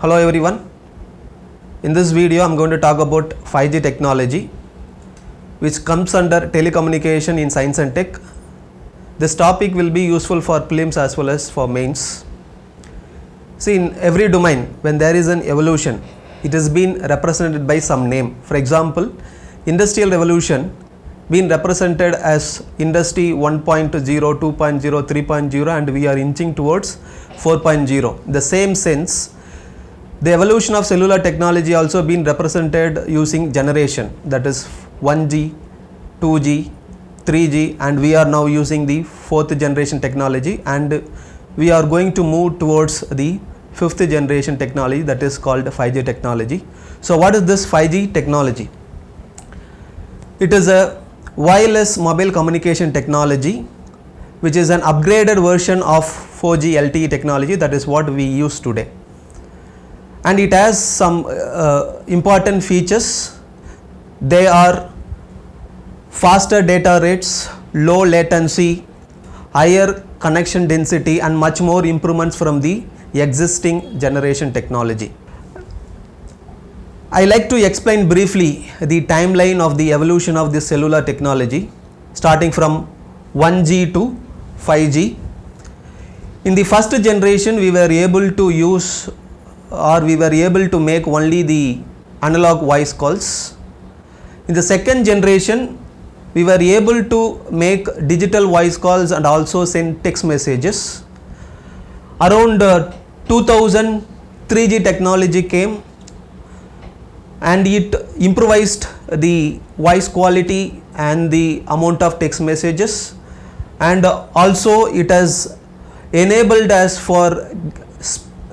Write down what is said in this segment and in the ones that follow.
Hello everyone. In this video I am going to talk about 5G technology which comes under telecommunication in science and tech. This topic will be useful for prelims as well as for mains. See, in every domain when there is an evolution, it has been represented by some name. For example, industrial revolution been represented as industry 1.0, 2.0, 3.0 and we are inching towards 4.0. In the same sense, the evolution of cellular technology also been represented using generation, that is 1G, 2G, 3G, and we are now using the 4th generation technology, and we are going to move towards the 5th generation technology, that is called 5G technology. So what is this 5G technology? It is a wireless mobile communication technology which is an upgraded version of 4G LTE technology, that is what we use today. And it has some important features. They are faster data rates, low latency, higher connection density and much more improvements from the existing generation technology. I like to explain briefly the timeline of the evolution of this cellular technology starting from 1G to 5G. In the first generation we were able to use we were able to make only the analog voice calls. In the second generation we were able to make digital voice calls and also send text messages. Around 2000 3G technology came and it improvised the voice quality and the amount of text messages, and also it has enabled us for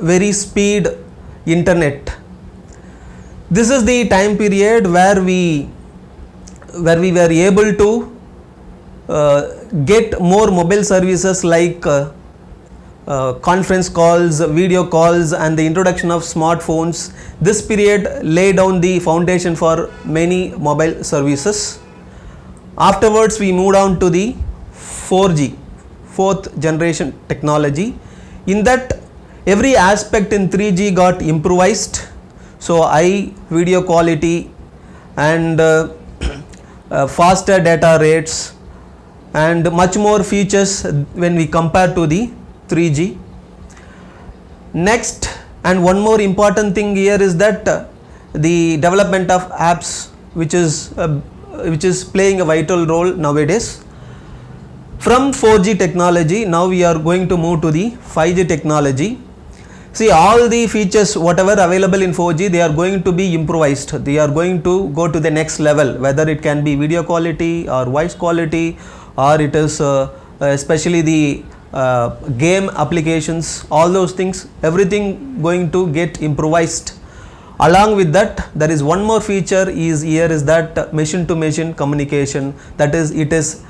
very speed internet. This is the time period where we were able to get more mobile services like conference calls, video calls and the introduction of smartphones. This period laid down the foundation for many mobile services. Afterwards we moved on to the 4G, 4th generation technology. In that every aspect in 3G got improvised, so high video quality and faster data rates and much more features when we compare to the 3G. Next, and one more important thing here is that the development of apps which is playing a vital role nowadays. From 4G technology now we are going to move to the 5G technology. See, all the features whatever available in 4G, they are going to be improvised. They are going to go to the next level, whether it can be video quality or voice quality, or it is especially the game applications, all those things, everything going to get improvised. Along with that, there is one more feature is that machine to machine communication, that is it is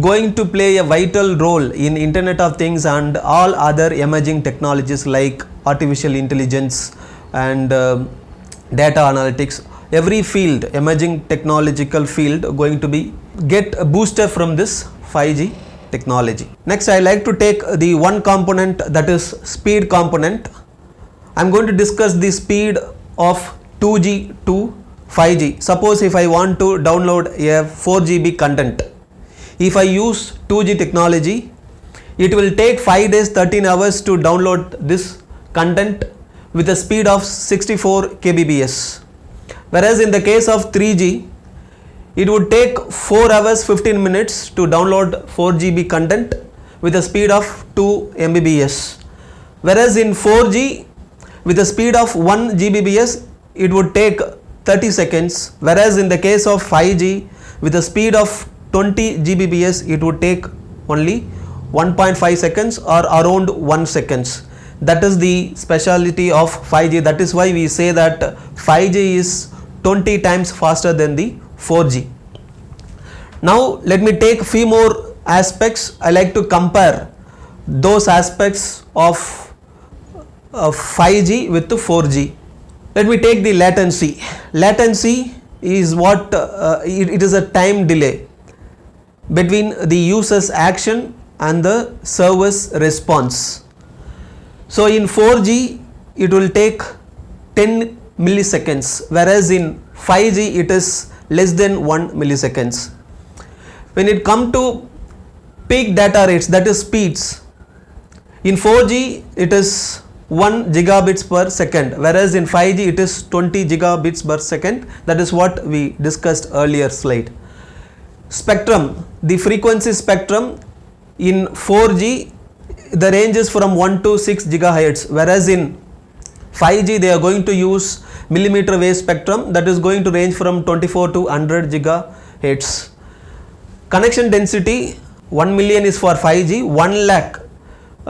going to play a vital role in Internet of Things and all other emerging technologies like artificial intelligence and data analytics. Every field, emerging technological field, going to be get a booster from this 5G technology. Next, I like to take the one component, that is speed component. I am going to discuss the speed of 2G to 5G. Suppose if I want to download a 4GB content, if I use 2G technology, it will take 5 days 13 hours to download this content with a speed of 64 kbps. Whereas in the case of 3G, it would take 4 hours 15 minutes to download 4GB content with a speed of 2 Mbps. Whereas in 4G, with a speed of 1 Gbps, it would take 30 seconds. Whereas in the case of 5G, with a speed of 20 Gbps, it would take only 1.5 seconds or around 1 seconds. That is the speciality of 5G. That is why we say that 5G is 20 times faster than the 4G. Now let me take few more aspects. I like to compare those aspects of 5G with the 4G. Let me take the latency. Latency is what it is a time delay between the user's action and the server's response. So in 4G it will take 10 milliseconds, whereas in 5G it is less than 1 milliseconds. When it comes to peak data rates, that is speeds, in 4G it is 1 gigabits per second, whereas in 5G it is 20 gigabits per second. That is what we discussed earlier slide. Spectrum, the frequency spectrum in 4G, the range is from 1 to 6 gigahertz, whereas in 5G they are going to use millimeter wave spectrum, that is going to range from 24 to 100 gigahertz. Connection density, 1 million is for 5G, 1 lakh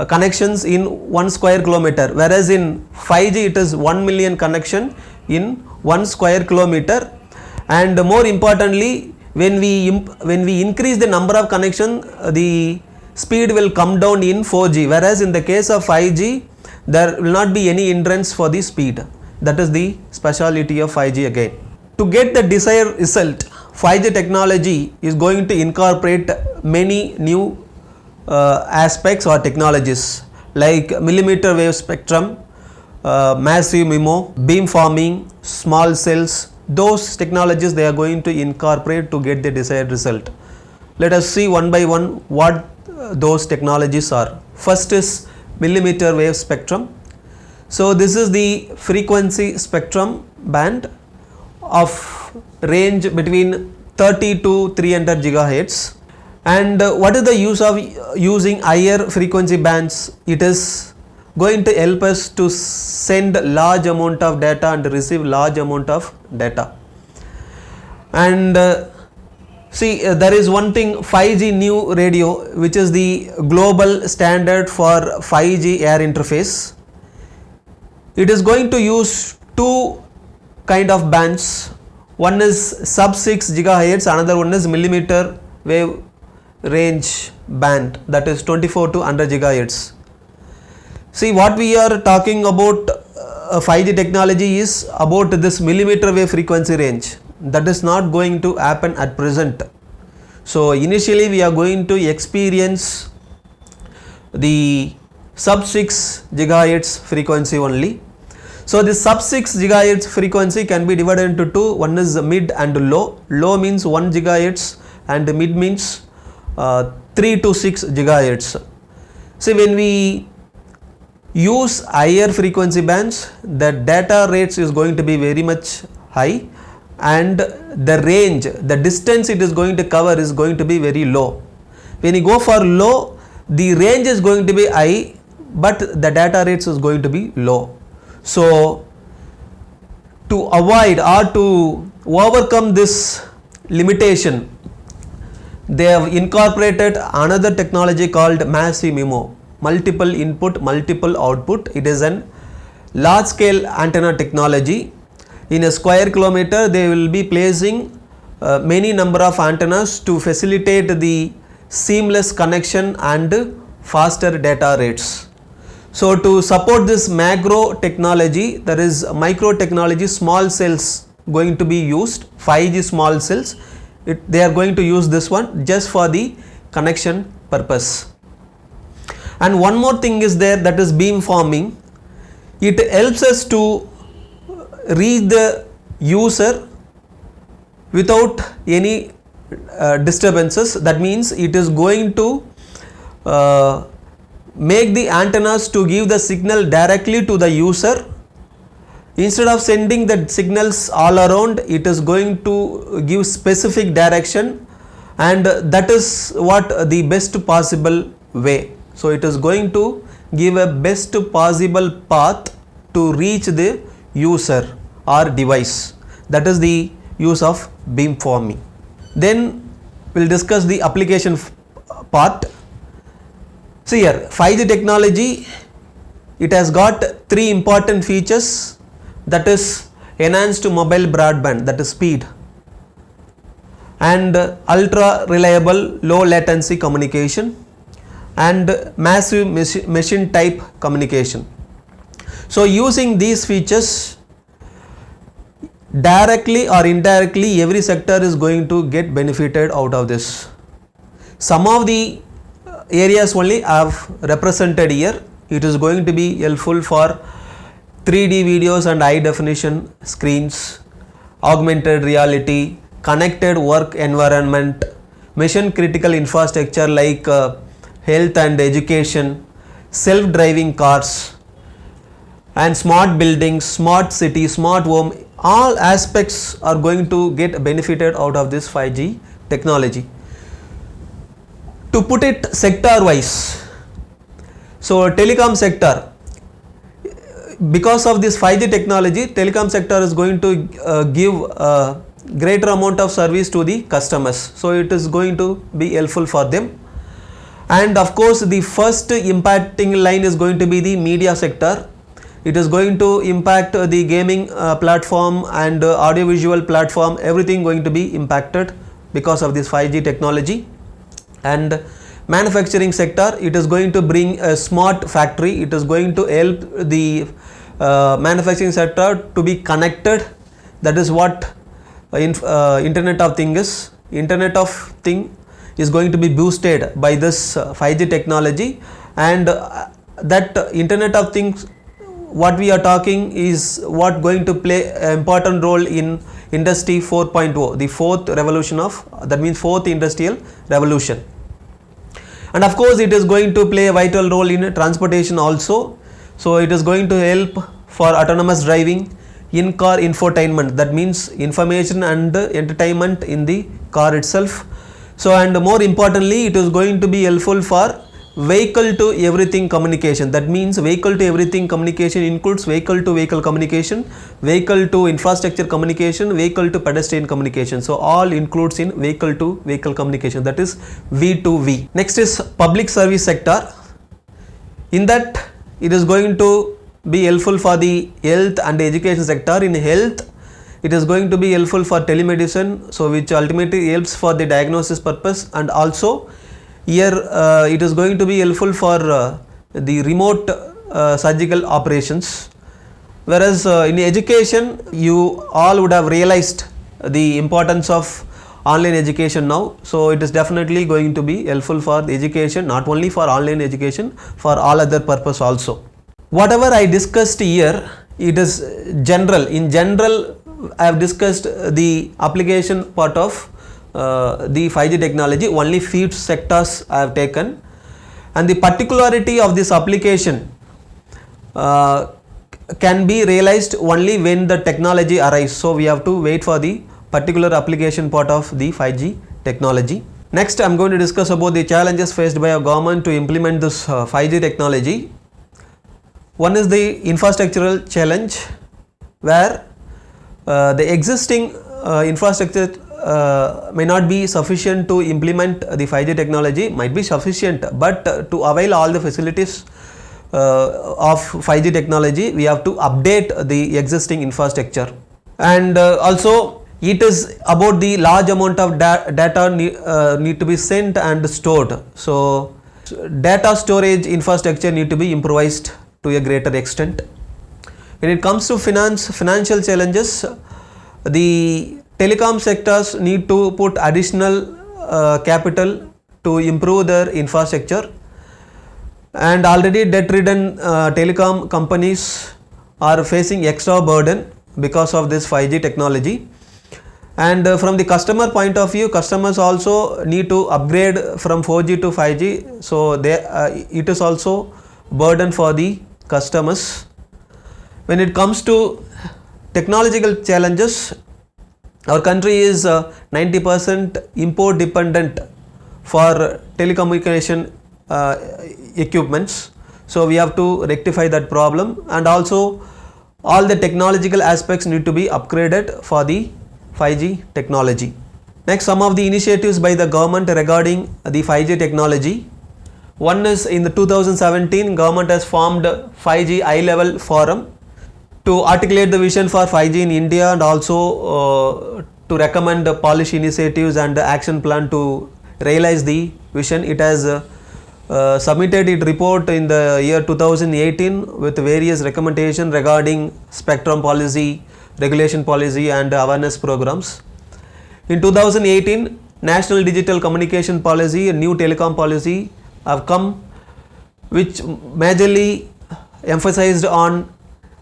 connections in 1 square kilometer, whereas in 5G it is 1 million connection in 1 square kilometer. And more importantly, when we increase the number of connection, the speed will come down in 4G, whereas in the case of 5G there will not be any hindrance for the speed. That is the speciality of 5G again. To get the desired result, 5G technology is going to incorporate many new aspects or technologies like millimeter wave spectrum, massive MIMO, beamforming, small cells. Those technologies they are going to incorporate to get the desired result. Let us see one by one what those technologies are. First is millimeter wave spectrum. So this is the frequency spectrum band of range between 30 to 300 gigahertz. And what is the use of using higher frequency bands? It is going to help us to send large amount of data and receive large amount of data. And there is one thing, 5G new radio, which is the global standard for 5G air interface. It is going to use two kind of bands. One is sub 6 gigahertz, another one is millimeter wave range band, that is 24 to 100 gigahertz. See, what we are talking about 5G technology is about this millimeter wave frequency range. That is not going to happen at present. So initially we are going to experience the sub 6 gigahertz frequency only. So the sub 6 gigahertz frequency can be divided into two. One is mid and low. Low means 1 gigahertz and mid means 3 to 6 gigahertz. See, when we use higher frequency bands, the data rates is going to be very much high, and the range, the distance it is going to cover is going to be very low. When you go for low, the range is going to be high, but the data rates is going to be low. So to avoid or to overcome this limitation, they have incorporated another technology called massive MIMO, multiple input, multiple output. It is an large scale antenna technology. In a square kilometer, they will be placing many number of antennas to facilitate the seamless connection and faster data rates. So to support this macro technology, there is micro technology, small cells going to be used, 5G small cells. They are going to use this one just for the connection purpose. And one more thing is there, that is beamforming. It helps us to reach the user without any disturbances. That means it is going to make the antennas to give the signal directly to the user. Instead of sending the signals all around, it is going to give specific direction, and that is what the best possible way. So it is going to give a best possible path to reach the user or device. That is the use of beamforming. Then we will discuss the application part. See here, 5G technology, it has got three important features, that is enhanced mobile broadband, that is speed, and ultra reliable low latency communication, and massive machine type communication. So using these features, directly or indirectly every sector is going to get benefited out of this. Some of the areas only I have represented here. It is going to be helpful for 3D videos and high definition screens, augmented reality, connected work environment, mission critical infrastructure like health and education, self-driving cars, and smart buildings, smart city, smart home, all aspects are going to get benefited out of this 5G technology. To put it sector wise, so telecom sector, because of this 5G technology, telecom sector is going to give a greater amount of service to the customers, so it is going to be helpful for them. And of course the first impacting line is going to be the media sector. It is going to impact the gaming platform and audiovisual platform, everything going to be impacted because of this 5G technology. And manufacturing sector, it is going to bring a smart factory, it is going to help the manufacturing sector to be connected. That is what Internet of Thing is. Internet of Thing is going to be boosted by this 5G technology, and that Internet of Things what we are talking is what going to play an important role in Industry 4.0, the fourth revolution of, that means fourth industrial revolution. And of course it is going to play a vital role in transportation also. So it is going to help for autonomous driving, in-car infotainment, that means information and entertainment in the car itself. So and more importantly, it is going to be helpful for vehicle to everything communication. That means vehicle to everything communication includes vehicle to vehicle communication, vehicle to infrastructure communication, vehicle to pedestrian communication. So all includes in vehicle to vehicle communication, that is V2V. Next is public service sector. In that it is going to be helpful for the health and education sector. In health it is going to be helpful for telemedicine, so which ultimately helps for the diagnosis purpose, and also here it is going to be helpful for the remote surgical operations. Whereas in education, you all would have realized the importance of online education now, so it is definitely going to be helpful for the education, not only for online education, for all other purpose also. Whatever I discussed here, it is general. In general, I have discussed the application part of the 5G technology, only few sectors I have taken, and the particularity of this application can be realized only when the technology arrives. So we have to wait for the particular application part of the 5G technology. Next I am going to discuss about the challenges faced by a government to implement this 5G technology. One is the infrastructural challenge, where the existing infrastructure may not be sufficient to implement the 5G technology, might be sufficient, but to avail all the facilities of 5G technology, we have to update the existing infrastructure. And also it is about the large amount of data need to be sent and stored. So data storage infrastructure need to be improvised to a greater extent. When it comes to financial challenges, the telecom sectors need to put additional capital to improve their infrastructure, and already debt-ridden telecom companies are facing extra burden because of this 5G technology. And from the customer point of view, customers also need to upgrade from 4G to 5G, so it is also burden for the customers. When it comes to technological challenges, our country is 90% import dependent for telecommunication equipments, so we have to rectify that problem, and also all the technological aspects need to be upgraded for the 5G technology. Next, some of the initiatives by the government regarding the 5G technology. One is, in the 2017, government has formed 5G high-level forum to articulate the vision for 5G in India, and also to recommend policy initiatives and action plan to realize the vision. It has submitted its report in the year 2018 with various recommendations regarding spectrum policy, regulation policy and awareness programs. In 2018, National Digital Communication Policy and New Telecom Policy have come, which majorly emphasized on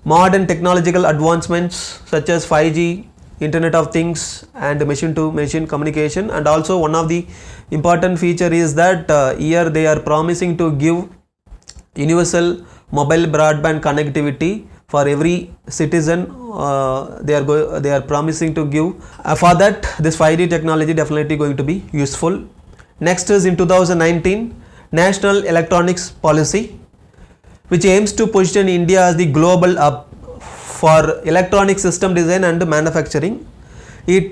modern technological advancements such as 5G, Internet of Things and machine to machine communication. And also one of the important feature is that here they are promising to give universal mobile broadband connectivity for every citizen. They are promising to give. For that, this 5G technology definitely going to be useful. Next is in 2019 National Electronics Policy, which aims to position India as the global hub for electronic system design and manufacturing. It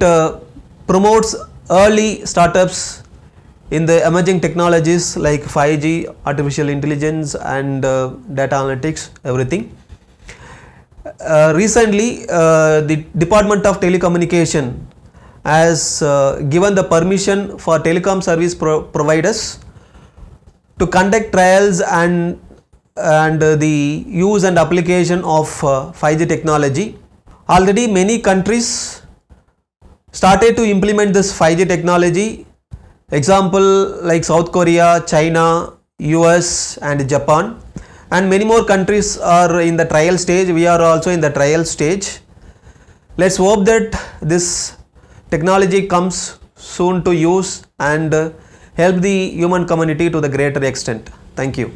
promotes early startups in the emerging technologies like 5G, artificial intelligence and data analytics, everything. Recently, the Department of Telecommunication has given the permission for telecom service providers to conduct trials and the use and application of 5G technology. Already many countries started to implement this 5G technology. Example like South Korea, China, US and Japan, and many more countries are in the trial stage. We are also in the trial stage. Let's hope that this technology comes soon to use and help the human community to the greater extent. Thank you.